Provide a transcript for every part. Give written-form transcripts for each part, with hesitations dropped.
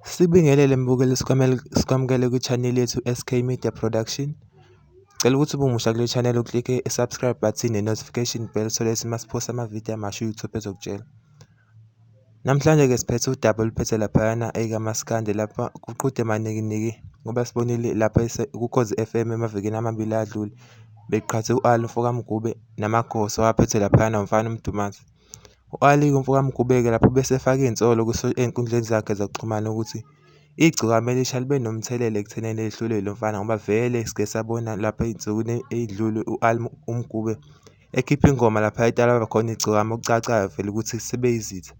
Sibingelele mbukeli sikwamukele kwi-channel yethu SK Media Production. Cela ukuthi ube umusha kule channel uklikhe i-subscribe button ne-notification bell so lesi masiphosta amavidiyo amasha u-YouTube ezokutshela. Namhlanje-ke siphethe udaba oluphethe laphayana ekaMaskandi lapha kuqhude manikiniki ngoba sibonile lapha kuKhozi FM emavikini amabili adlule beqhathe u-Ali Mfokamgube namagoso awaphethe laphayana umfana uMdumazi. U-Ali Mfokamgube-ke lapho besefaka iy'nsolo ey'nkundleni zakhe zokuxhumana ukuthi igciwane elisha libe nomthelela ekuthenini lihlule lo mfana ngoba vele sike sabona lapha ey'nsukwini ey'dlule u-Ali Mgube ekhipha ingoma lapha etala khona igciwane okucacayo vele ukuthi sebeyizitha.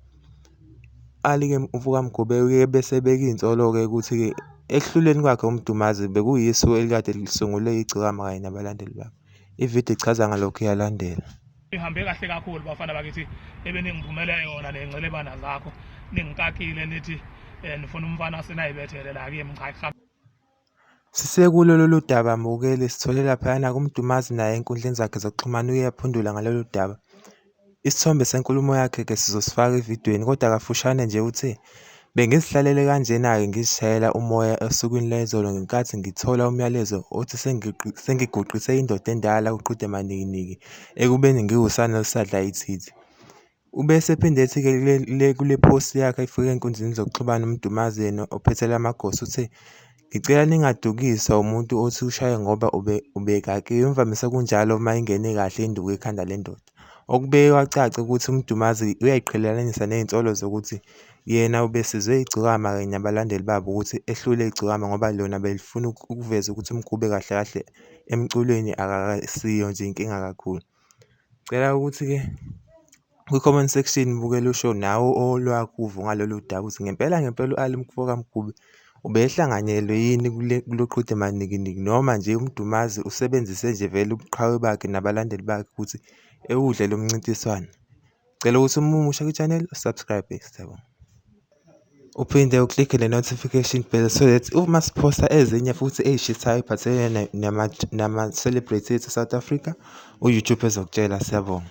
Ali-ke Mfokamgube-ke bese ebeka iy'nsolo-ke ukuthi-ke ekuhluleni kwakhe uMdumazi bekuyisu elikade lisungulwe igciwane kanye nabalandeli bakhe. Ividiyo ichaza ngalokhu iyalandela. Ihambe kahle kakhulu bafana bakithi ebeningivumele yona nengcelebana zakho ningikakile nithi nifuna umfana sinayibethele la kimi cha. Sisekulo lolu daba mbukeli sithole laphayana kuMdumazi naye enkundleni zakhe zokuxhumana uyaphendula ngalolu daba. Isithombe senkulumo yakhe-ke sizosifaka evidweni kodwa kafushane nje uthi bengizihlalele kanjena-ke ngizishayela umoya esukwini lezolo ngenkathi ngithola umyalezo othi sengiguqise indoda endala uqhude manikiniki ekubeni ngiwusana olusadla ithithi. Ubese ephinde ethi-ke kule post yakhe ayifike ey'nkundleni zokuxhumana uMdumazi yena ophethe lamagosi uthi ngicela ningadukiswa umuntu othi ushaye ngoba ubekakiwe. Imvamisa kunjalo uma ingene kahle induku ekhanda lendoda. Okubeke kwacaca ukuthi uMdumazi uyayiqhelelanisa ney'nsolo zokuthi yena ubesizwe igciwane kanye nabalandeli babo ukuthi ehlule igciwane ngoba lona belifuna ukuveza ukuthi uMgube kahle kahle emculweni akasiyo nje inkinga kakhulu. Cela ukuthi-ke kwi-comment section bukela usho nawe olwakho uvo ngalolu daba ukuthi ngempela u-Ali Mfokamgube ubehlanganyelwe yini kulo qhude manikiniki noma nje uMdumazi usebenzise nje vele ubuqhawe bakhe nabalandeli bakhe ukuthi ewudle lo mncintiswano. Cela ukuthi uma umusha kwi-channel subscribe siyabonga. Uphinde uklikhe le-notification bell so that uma siphosta ezinye futhi ey'shisayo ey'phathelene nama-celebrity ethu South Africa, u-YouTube ezokutshela. Siyabonga.